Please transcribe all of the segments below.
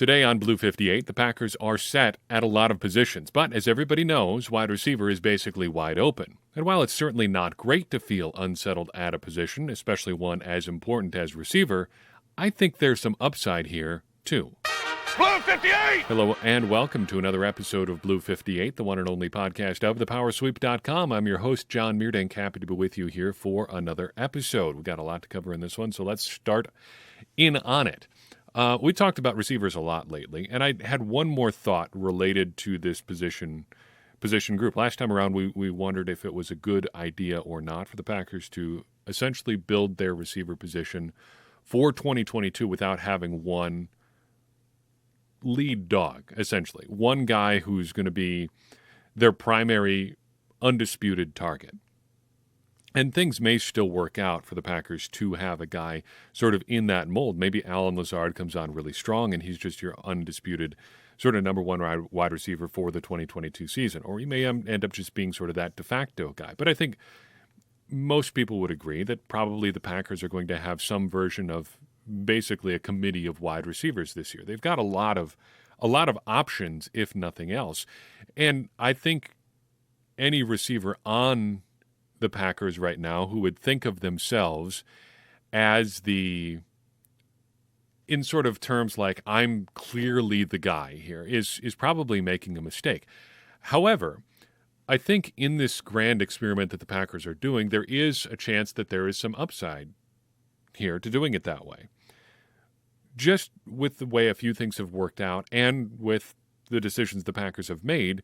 Today on Blue 58, the Packers are set at a lot of positions, but as everybody knows, wide receiver is basically wide open. And while it's certainly not great to feel unsettled at a position, especially one as important as receiver, I think there's some upside here, too. Blue 58! Hello and welcome to another episode of Blue 58, the one and only podcast of thepowersweep.com. I'm your host, John Meerdink, happy to be with you here for another episode. We've got a lot to cover in this one, so let's start in on it. We talked about receivers a lot lately, and I had one more thought related to this position group. Last time around, we wondered if it was a good idea or not for the Packers to essentially build their receiver position for 2022 without having one lead dog, essentially. One guy who's going to be their primary undisputed target. And things may still work out for the Packers to have a guy sort of in that mold. Maybe Lazard comes on really strong and he's just your undisputed sort of number one wide receiver for the 2022 season. Or he may end up just being sort of that de facto guy. But I think most people would agree that probably the Packers are going to have some version of basically a committee of wide receivers this year. They've got a lot of options, if nothing else. And I think any receiver on the Packers right now who would think of themselves as in sort of terms like I'm clearly the guy here is probably making a mistake. However, I think in this grand experiment that the Packers are doing, there is a chance that there is some upside here to doing it that way. Just with the way a few things have worked out and with the decisions the Packers have made,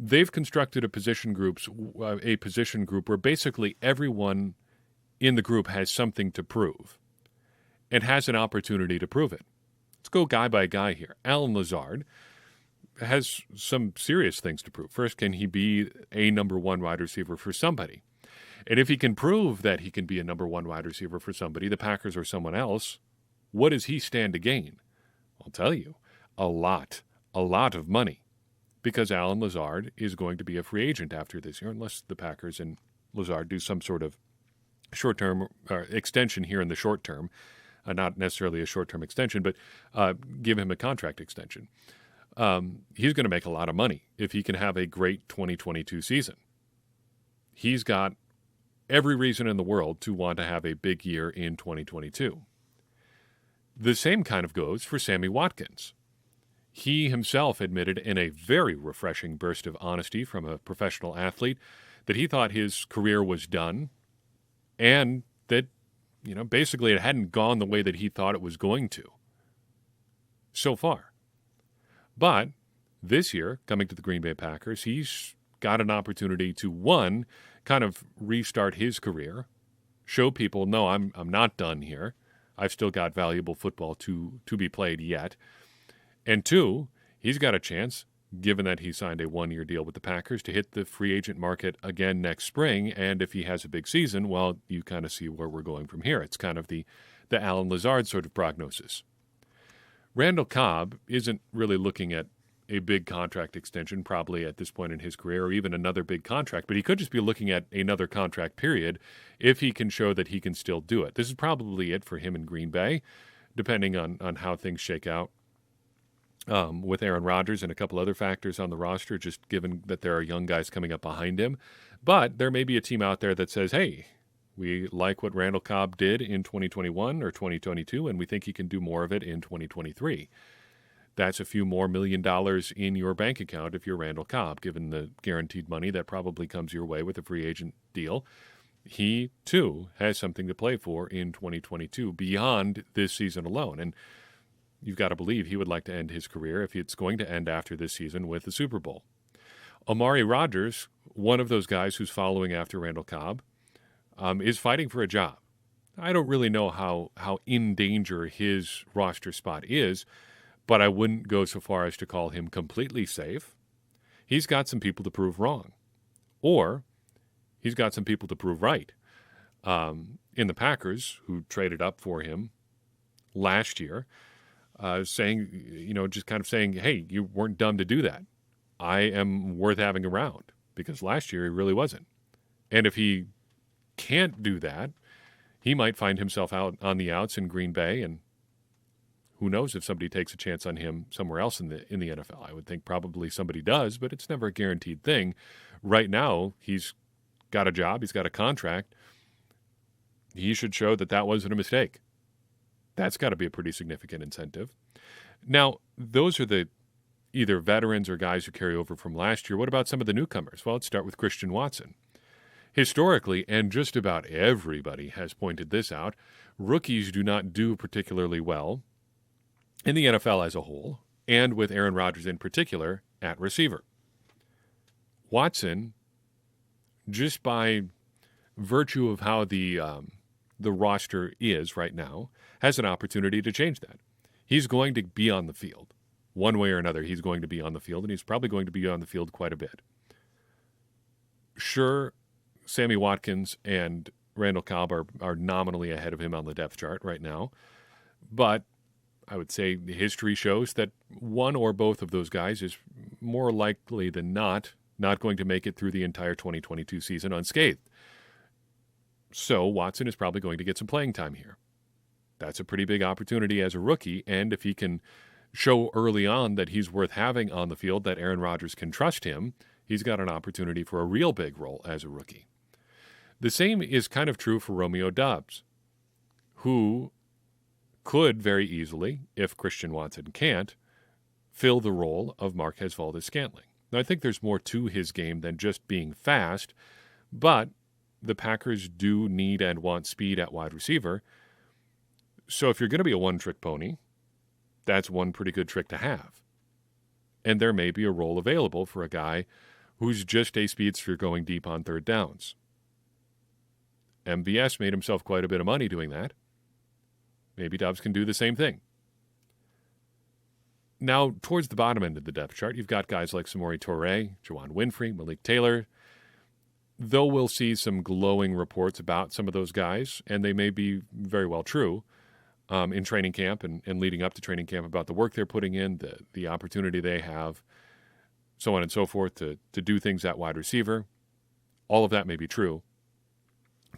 they've constructed a position group where basically everyone in the group has something to prove and has an opportunity to prove it. Let's go guy by guy here. Lazard has some serious things to prove. First, can he be a number one wide receiver for somebody? And if he can prove that he can be a number one wide receiver for somebody, the Packers or someone else, what does he stand to gain? I'll tell you, a lot of money. Because Lazard is going to be a free agent after this year, unless the Packers and Lazard do some sort of short-term extension here in the short term, not necessarily a short-term extension, but give him a contract extension. He's going to make a lot of money if he can have a great 2022 season. He's got every reason in the world to want to have a big year in 2022. The same kind of goes for Sammy Watkins. He himself admitted in a very refreshing burst of honesty from a professional athlete that he thought his career was done and that, basically it hadn't gone the way that he thought it was going to so far. But this year, coming to the Green Bay Packers, he's got an opportunity to, one, kind of restart his career, show people, no, I'm not done here. I've still got valuable football to be played yet. And two, he's got a chance, given that he signed a one-year deal with the Packers, to hit the free agent market again next spring. And if he has a big season, well, you kind of see where we're going from here. It's kind of the Lazard sort of prognosis. Randall Cobb isn't really looking at a big contract extension probably at this point in his career, or even another big contract, but he could just be looking at another contract period if he can show that he can still do it. This is probably it for him in Green Bay, depending on how things shake out. With Aaron Rodgers and a couple other factors on the roster, just given that there are young guys coming up behind him. But there may be a team out there that says, hey, we like what Randall Cobb did in 2021 or 2022, and we think he can do more of it in 2023. That's a few more $1 million in your bank account if you're Randall Cobb, given the guaranteed money that probably comes your way with a free agent deal. He, too, has something to play for in 2022 beyond this season alone. And you've got to believe he would like to end his career, if it's going to end after this season, with the Super Bowl. Omari Rogers, one of those guys who's following after Randall Cobb, is fighting for a job. I don't really know how in danger his roster spot is, but I wouldn't go so far as to call him completely safe. He's got some people to prove wrong. Or he's got some people to prove right. In the Packers, who traded up for him last year, saying, just kind of saying, hey, you weren't dumb to do that. I am worth having around, because last year he really wasn't. And if he can't do that, he might find himself out on the outs in Green Bay, and who knows if somebody takes a chance on him somewhere else in the NFL. I would think probably somebody does, but it's never a guaranteed thing. Right now, he's got a job, he's got a contract. He should show that that wasn't a mistake. That's got to be a pretty significant incentive. Now, those are the either veterans or guys who carry over from last year. What about some of the newcomers? Well, let's start with Christian Watson. Historically, and just about everybody has pointed this out, rookies do not do particularly well in the NFL as a whole, and with Aaron Rodgers in particular at receiver. Watson, just by virtue of how the roster is right now, has an opportunity to change that. He's going to be on the field. One way or another, he's going to be on the field, and he's probably going to be on the field quite a bit. Sure, Sammy Watkins and Randall Cobb are nominally ahead of him on the depth chart right now, but I would say history shows that one or both of those guys is more likely than not going to make it through the entire 2022 season unscathed. So Watson is probably going to get some playing time here. That's a pretty big opportunity as a rookie, and if he can show early on that he's worth having on the field, that Aaron Rodgers can trust him, he's got an opportunity for a real big role as a rookie. The same is kind of true for Romeo Doubs, who could very easily, if Christian Watson can't, fill the role of Marquez Valdes-Scantling. Now, I think there's more to his game than just being fast, but the Packers do need and want speed at wide receiver. So if you're going to be a one-trick pony, that's one pretty good trick to have. And there may be a role available for a guy who's just a speedster going deep on third downs. MVS made himself quite a bit of money doing that. Maybe Doubs can do the same thing. Now, towards the bottom end of the depth chart, you've got guys like Samori Toure, Juwan Winfrey, Malik Taylor. Though we'll see some glowing reports about some of those guys, and they may be very well true, in training camp and leading up to training camp about the work they're putting in, the opportunity they have, so on and so forth, to do things at wide receiver. All of that may be true.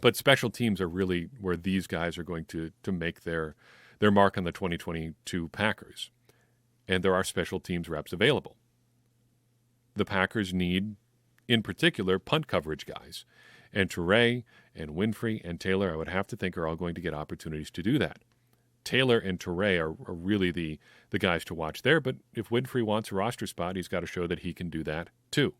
But special teams are really where these guys are going to make their mark on the 2022 Packers. And there are special teams reps available. The Packers need, in particular, punt coverage guys. And Toure and Winfrey and Taylor, I would have to think, are all going to get opportunities to do that. Taylor and Toure are really the guys to watch there, but if Winfrey wants a roster spot, he's got to show that he can do that too.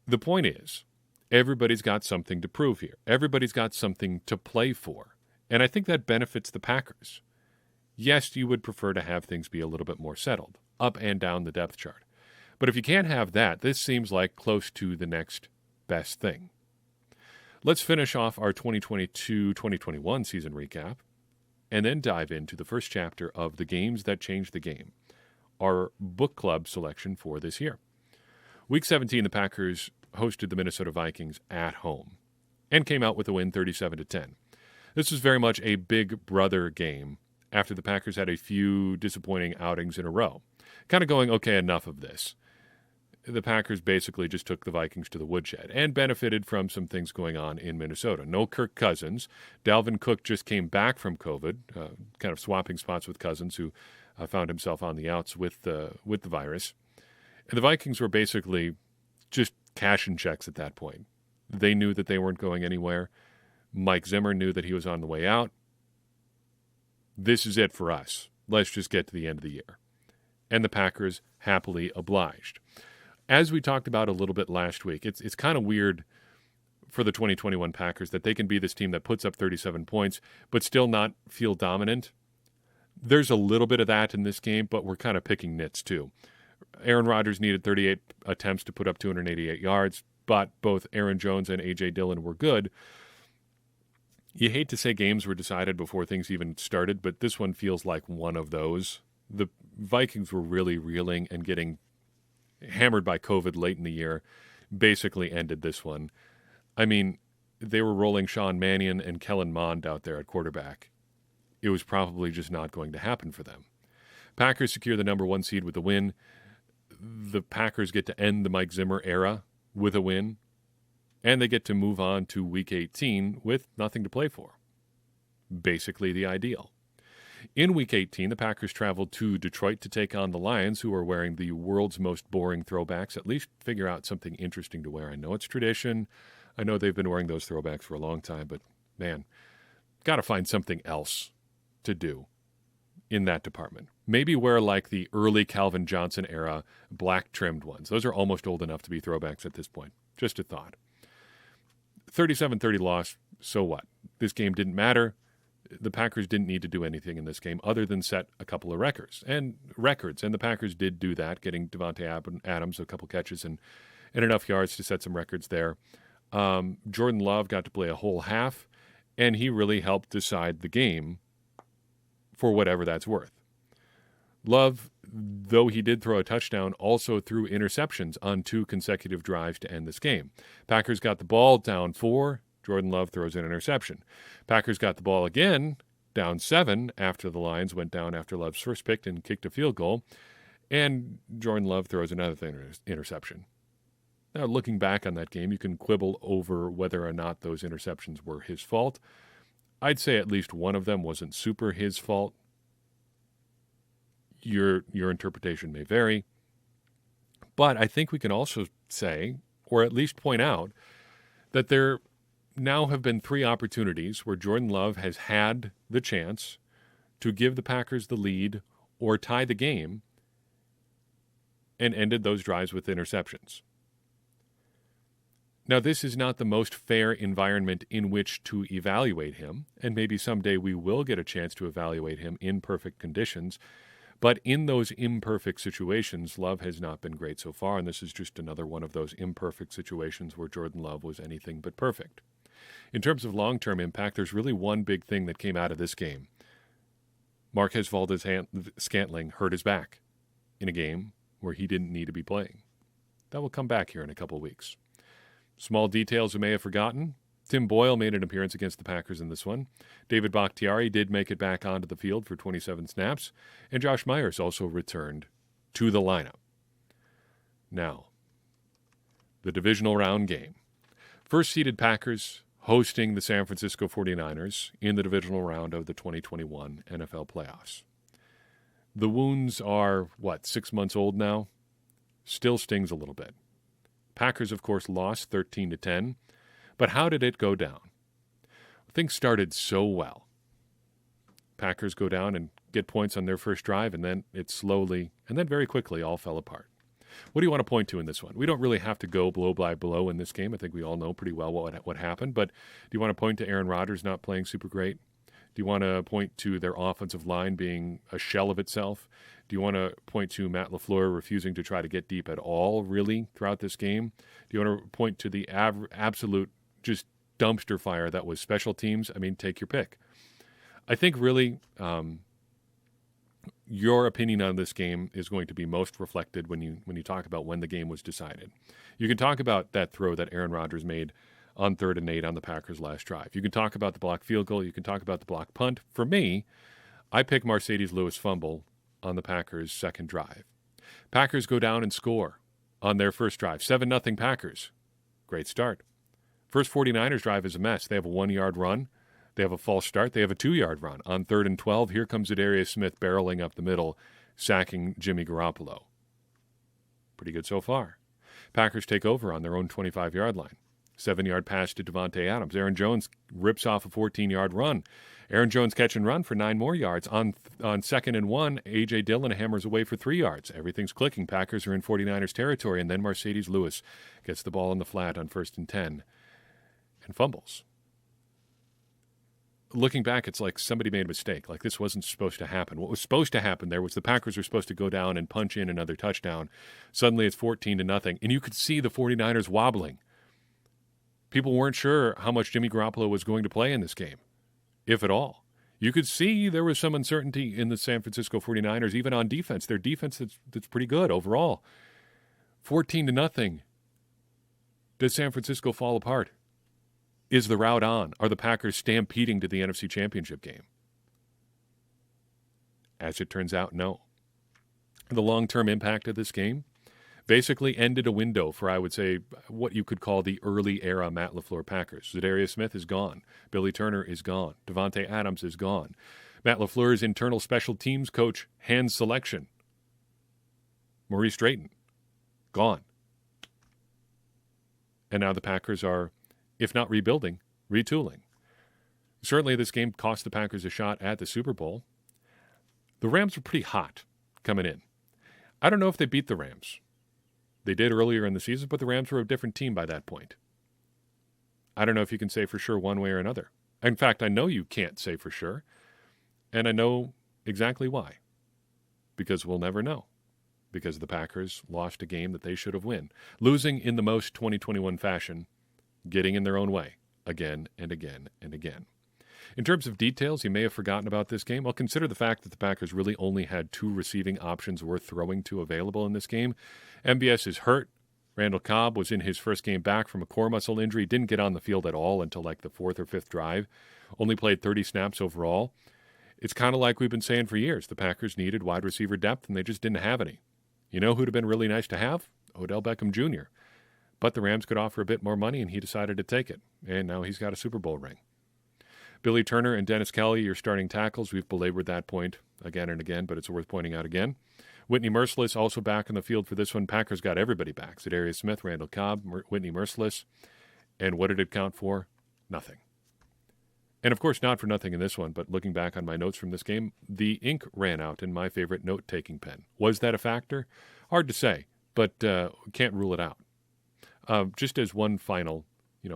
The point is, everybody's got something to prove here. Everybody's got something to play for. And I think that benefits the Packers. Yes, you would prefer to have things be a little bit more settled, up and down the depth chart. But if you can't have that, this seems like close to the next best thing. Let's finish off our 2022-2021 season recap and then dive into the first chapter of The Games That Changed the Game, our book club selection for this year. Week 17, the Packers hosted the Minnesota Vikings at home and came out with a win 37-10. This was very much a big brother game after the Packers had a few disappointing outings in a row. Kind of going, okay, enough of this. The Packers basically just took the Vikings to the woodshed and benefited from some things going on in Minnesota. No Kirk Cousins. Dalvin Cook just came back from COVID, kind of swapping spots with Cousins, who found himself on the outs with the virus. And the Vikings were basically just cashing checks at that point. They knew that they weren't going anywhere. Mike Zimmer knew that he was on the way out. This is it for us. Let's just get to the end of the year. And the Packers happily obliged. As we talked about a little bit last week, it's kind of weird for the 2021 Packers that they can be this team that puts up 37 points but still not feel dominant. There's a little bit of that in this game, but we're kind of picking nits too. Aaron Rodgers needed 38 attempts to put up 288 yards, but both Aaron Jones and A.J. Dillon were good. You hate to say games were decided before things even started, but this one feels like one of those. The Vikings were really reeling, and getting hammered by COVID late in the year basically ended this one. I mean, they were rolling Sean Mannion and Kellen Mond out there at quarterback. It was probably just not going to happen for them. Packers secure the number 1 seed with a win. The Packers get to end the Mike Zimmer era with a win, and they get to move on to Week 18 with nothing to play for. Basically the ideal. In Week 18, the Packers traveled to Detroit to take on the Lions, who are wearing the world's most boring throwbacks. At least figure out something interesting to wear. I know it's tradition. I know they've been wearing those throwbacks for a long time, but man, got to find something else to do in that department. Maybe wear like the early Calvin Johnson era black trimmed ones. Those are almost old enough to be throwbacks at this point. Just a thought. 37-30 loss, so what? This game didn't matter. The Packers didn't need to do anything in this game other than set a couple of records. And the Packers did do that, getting Davante Adams a couple catches and enough yards to set some records there. Jordan Love got to play a whole half, and he really helped decide the game for whatever that's worth. Love, though he did throw a touchdown, also threw interceptions on 2 consecutive drives to end this game. Packers got the ball down 4. Jordan Love throws an interception. Packers got the ball again, down 7, after the Lions went down after Love's first pick and kicked a field goal. And Jordan Love throws another interception. Now, looking back on that game, you can quibble over whether or not those interceptions were his fault. I'd say at least one of them wasn't super his fault. Your interpretation may vary. But I think we can also say, or at least point out, that there now have been 3 opportunities where Jordan Love has had the chance to give the Packers the lead or tie the game and ended those drives with interceptions. Now, this is not the most fair environment in which to evaluate him, and maybe someday we will get a chance to evaluate him in perfect conditions. But in those imperfect situations, Love has not been great so far, and this is just another one of those imperfect situations where Jordan Love was anything but perfect. In terms of long-term impact, there's really one big thing that came out of this game. Marquez Valdes-Scantling hurt his back in a game where he didn't need to be playing. That will come back here in a couple weeks. Small details we may have forgotten. Tim Boyle made an appearance against the Packers in this one. David Bakhtiari did make it back onto the field for 27 snaps. And Josh Myers also returned to the lineup. Now, the divisional round game. First-seeded Packers hosting the San Francisco 49ers in the divisional round of the 2021 NFL playoffs. The wounds are, 6 months old now? Still stings a little bit. Packers, of course, lost 13-10. But how did it go down? Things started so well. Packers go down and get points on their first drive, and then it slowly, and then very quickly, all fell apart. What do you want to point to in this one? We don't really have to go blow by blow in this game. I think we all know pretty well what happened. But do you want to point to Aaron Rodgers not playing super great? Do you want to point to their offensive line being a shell of itself? Do you want to point to Matt LaFleur refusing to try to get deep at all, really, throughout this game? Do you want to point to the absolute just dumpster fire that was special teams? I mean, take your pick. I think really your opinion on this game is going to be most reflected when you talk about when the game was decided. You can talk about that throw that Aaron Rodgers made on 3rd and 8 on the Packers' last drive. You can talk about the blocked field goal. You can talk about the blocked punt. For me, I pick Marcedes Lewis fumble on the Packers' second drive. Packers go down and score on their first drive. 7-0 Packers. Great start. First 49ers drive is a mess. They have a 1-yard run. They have a false start. They have a 2-yard run. On 3rd and 12, here comes Zadarius Smith barreling up the middle, sacking Jimmy Garoppolo. Pretty good so far. Packers take over on their own 25-yard line. 7-yard pass to Davante Adams. Aaron Jones rips off a 14-yard run. Aaron Jones catch and run for 9 more yards. On 2nd and 1, A.J. Dillon hammers away for 3 yards. Everything's clicking. Packers are in 49ers territory, and then Marcedes Lewis gets the ball in the flat on 1st and 10 and fumbles. Looking back, it's like somebody made a mistake. Like this wasn't supposed to happen. What was supposed to happen there was the Packers were supposed to go down and punch in another touchdown. Suddenly it's 14-0, and you could see the 49ers wobbling. People weren't sure how much Jimmy Garoppolo was going to play in this game, if at all. You could see there was some uncertainty in the San Francisco 49ers, even on defense. Their defense that's pretty good overall. 14-0. Does San Francisco fall apart? Is the route on? Are the Packers stampeding to the NFC Championship game? As it turns out, no. The long-term impact of this game basically ended a window for, I would say, what you could call the early era Matt LaFleur Packers. Zadarius Smith is gone. Billy Turner is gone. Davante Adams is gone. Matt LaFleur's internal special teams coach hand selection. Maurice Drayton, gone. And now the Packers are, if not rebuilding, retooling. Certainly this game cost the Packers a shot at the Super Bowl. The Rams were pretty hot coming in. I don't know if they beat the Rams. They did earlier in the season, but the Rams were a different team by that point. I don't know if you can say for sure one way or another. In fact, I know you can't say for sure, and I know exactly why. Because we'll never know. Because the Packers lost a game that they should have won. Losing in the most 2021 fashion, getting in their own way, again and again and again. In terms of details, you may have forgotten about this game. Well, consider the fact that the Packers really only had 2 receiving options worth throwing to available in this game. MBS is hurt. Randall Cobb was in his first game back from a core muscle injury. Didn't get on the field at all until like the 4th or 5th drive. Only played 30 snaps overall. It's kind of like we've been saying for years. The Packers needed wide receiver depth, and they just didn't have any. You know who'd have been really nice to have? Odell Beckham Jr. But the Rams could offer a bit more money, and he decided to take it. And now he's got a Super Bowl ring. Billy Turner and Dennis Kelly, your starting tackles. We've belabored that point again and again, but it's worth pointing out again. Whitney Merciless also back in the field for this one. Packers got everybody back. Za'Darius Smith, Randall Cobb, Whitney Merciless. And what did it count for? Nothing. And of course, not for nothing in this one, but looking back on my notes from this game, the ink ran out in my favorite note-taking pen. Was that a factor? Hard to say, but can't rule it out. Just as one final,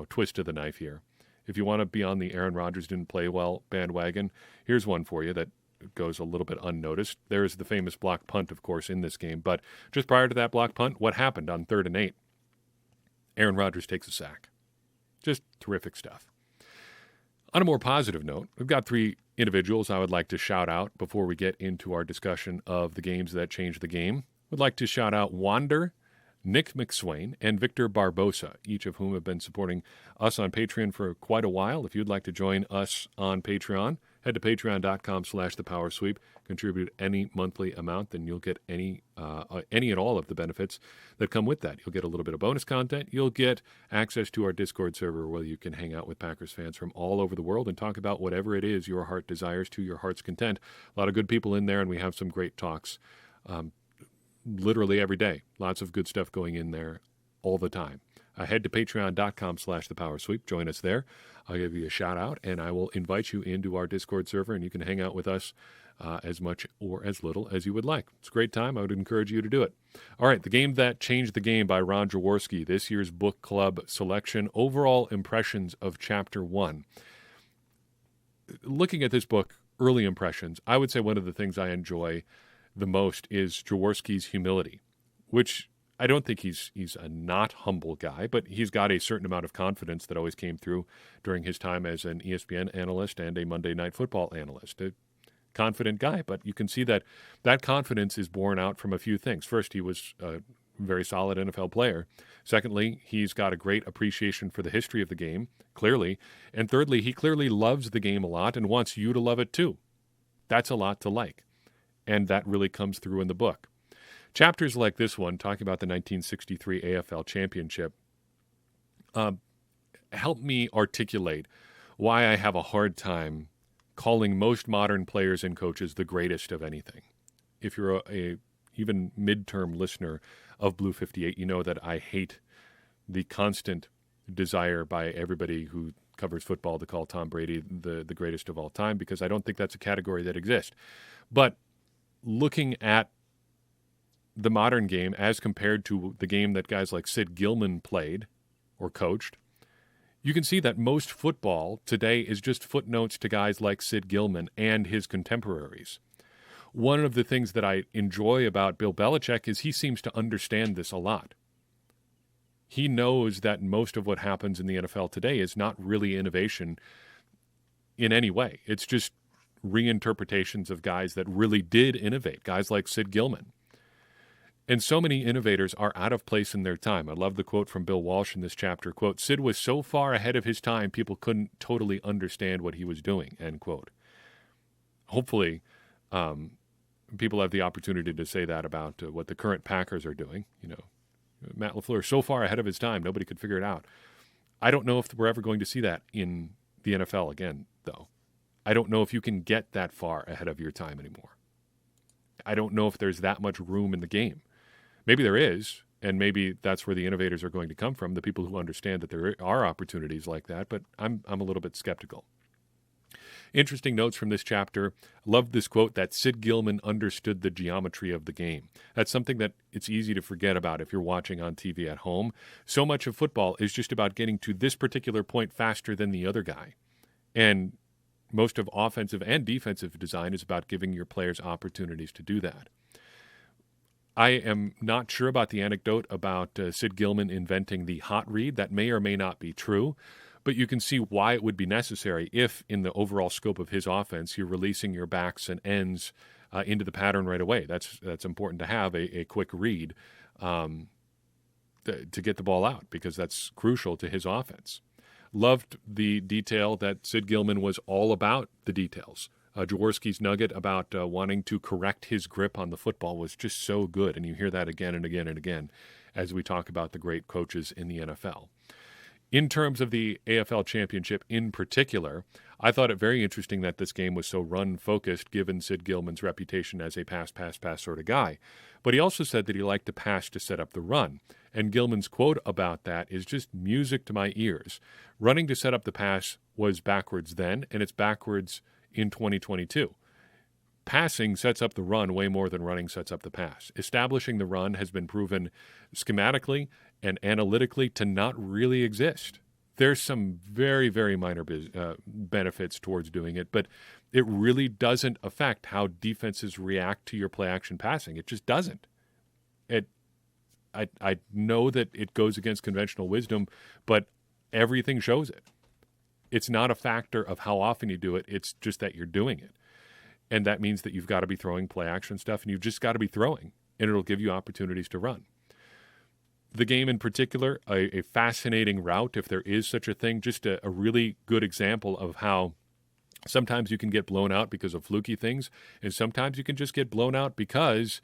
twist of the knife here. If you want to be on the Aaron Rodgers didn't play well bandwagon, here's one for you that goes a little bit unnoticed. There is the famous block punt, of course, in this game. But just prior to that block punt, what happened on 3rd and 8? Aaron Rodgers takes a sack. Just terrific stuff. On a more positive note, we've got 3 individuals I would like to shout out before we get into our discussion of the games that changed the game. Would like to shout out Wander, Nick McSwain, and Victor Barbosa, each of whom have been supporting us on Patreon for quite a while. If you'd like to join us on Patreon, head to patreon.com/thepowersweep. Contribute any monthly amount, then you'll get any and all of the benefits that come with that. You'll get a little bit of bonus content. You'll get access to our Discord server where you can hang out with Packers fans from all over the world and talk about whatever it is your heart desires to your heart's content. A lot of good people in there, and we have some great talks literally every day. Lots of good stuff going in there all the time. Head to patreon.com/thepowersweep. Join us there. I'll give you a shout out, and I will invite you into our Discord server, and you can hang out with us as much or as little as you would like. It's a great time. I would encourage you to do it. All right, The Game That Changed the Game by Ron Jaworski, this year's book club selection. Overall impressions of Chapter 1. Looking at this book, early impressions, I would say one of the things I enjoy the most is Jaworski's humility, which I don't think he's a not humble guy, but he's got a certain amount of confidence that always came through during his time as an ESPN analyst and a Monday Night Football analyst. A confident guy, but you can see that confidence is born out from a few things. First, he was a very solid NFL player. Secondly, he's got a great appreciation for the history of the game, clearly. And thirdly, he clearly loves the game a lot and wants you to love it too. That's a lot to like. And that really comes through in the book. Chapters like this one, talking about the 1963 AFL Championship, help me articulate why I have a hard time calling most modern players and coaches the greatest of anything. If you're a even midterm listener of Blue 58, you know that I hate the constant desire by everybody who covers football to call Tom Brady the greatest of all time, because I don't think that's a category that exists. But looking at the modern game as compared to the game that guys like Sid Gilman played or coached, you can see that most football today is just footnotes to guys like Sid Gilman and his contemporaries. One of the things that I enjoy about Bill Belichick is he seems to understand this a lot. He knows that most of what happens in the NFL today is not really innovation in any way. It's just reinterpretations of guys that really did innovate, guys like Sid Gilman. And so many innovators are out of place in their time. I love the quote from Bill Walsh in this chapter, quote, "Sid was so far ahead of his time, people couldn't totally understand what he was doing," end quote. Hopefully, people have the opportunity to say that about what the current Packers are doing. Matt LaFleur, so far ahead of his time, nobody could figure it out. I don't know if we're ever going to see that in the NFL again, though. I don't know if you can get that far ahead of your time anymore. I don't know if there's that much room in the game. Maybe there is, and maybe that's where the innovators are going to come from, the people who understand that there are opportunities like that, but I'm a little bit skeptical. Interesting notes from this chapter. Love this quote that Sid Gilman understood the geometry of the game. That's something that it's easy to forget about if you're watching on TV at home. So much of football is just about getting to this particular point faster than the other guy. And most of offensive and defensive design is about giving your players opportunities to do that. I am not sure about the anecdote about Sid Gilman inventing the hot read. That may or may not be true. But you can see why it would be necessary if, in the overall scope of his offense, you're releasing your backs and ends into the pattern right away. That's important to have a quick read to get the ball out, because that's crucial to his offense. Loved the detail that Sid Gilman was all about the details. Jaworski's nugget about wanting to correct his grip on the football was just so good, and you hear that again and again and again as we talk about the great coaches in the NFL. In terms of the AFL Championship in particular, I thought it very interesting that this game was so run-focused, given Sid Gilman's reputation as a pass sort of guy. But he also said that he liked to pass to set up the run. And Gilman's quote about that is just music to my ears. Running to set up the pass was backwards then, and it's backwards in 2022. Passing sets up the run way more than running sets up the pass. Establishing the run has been proven schematically and analytically to not really exist. There's some very, very minor benefits towards doing it, but it really doesn't affect how defenses react to your play-action passing. It just doesn't. I know that it goes against conventional wisdom, but everything shows it. It's not a factor of how often you do it. It's just that you're doing it. And that means that you've got to be throwing play-action stuff, and you've just got to be throwing, and it'll give you opportunities to run. The game in particular, a fascinating route, if there is such a thing, just a really good example of how sometimes you can get blown out because of fluky things, and sometimes you can just get blown out because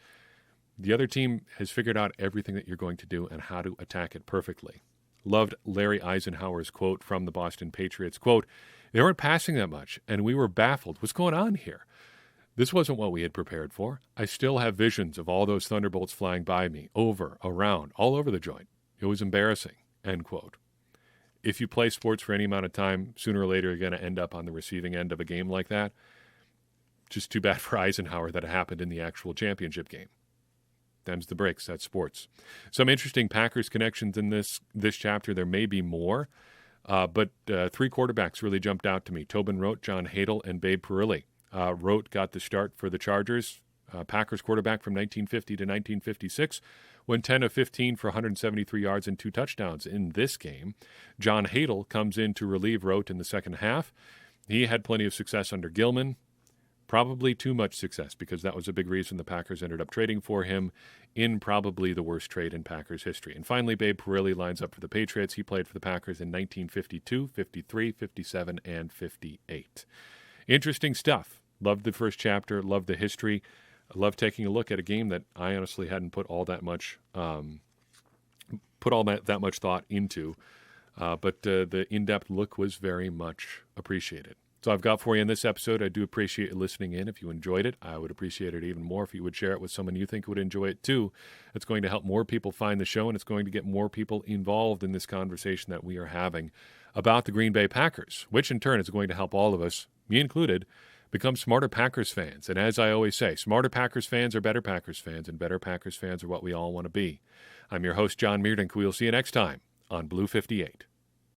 the other team has figured out everything that you're going to do and how to attack it perfectly. Loved Larry Eisenhower's quote from the Boston Patriots. Quote, "They weren't passing that much, and we were baffled. What's going on here? This wasn't what we had prepared for. I still have visions of all those thunderbolts flying by me, over, around, all over the joint. It was embarrassing," end quote. If you play sports for any amount of time, sooner or later you're going to end up on the receiving end of a game like that. Just too bad for Eisenhower that it happened in the actual championship game. Them's the breaks. That's sports. Some interesting Packers connections in this chapter. There may be more, but three quarterbacks really jumped out to me. Tobin Rote, John Hadel, and Babe Parilli. Rote got the start for the Chargers, Packers quarterback from 1950 to 1956, went 10 of 15 for 173 yards and 2 touchdowns in this game. John Hadel comes in to relieve Rote in the second half. He had plenty of success under Gilman, probably too much success, because that was a big reason the Packers ended up trading for him in probably the worst trade in Packers history. And finally, Babe Parilli lines up for the Patriots. He played for the Packers in 1952, 53, 57, and 58. Interesting stuff. Loved the first chapter, loved the history, loved taking a look at a game that I honestly hadn't put all that much thought into, but the in-depth look was very much appreciated. So I've got for you in this episode. I do appreciate you listening in. If you enjoyed it, I would appreciate it even more if you would share it with someone you think would enjoy it too. It's going to help more people find the show, and it's going to get more people involved in this conversation that we are having about the Green Bay Packers, which in turn is going to help all of us, me included, become smarter Packers fans. And as I always say, smarter Packers fans are better Packers fans, and better Packers fans are what we all want to be. I'm your host, John Meerdink. We'll see you next time on Blue 58.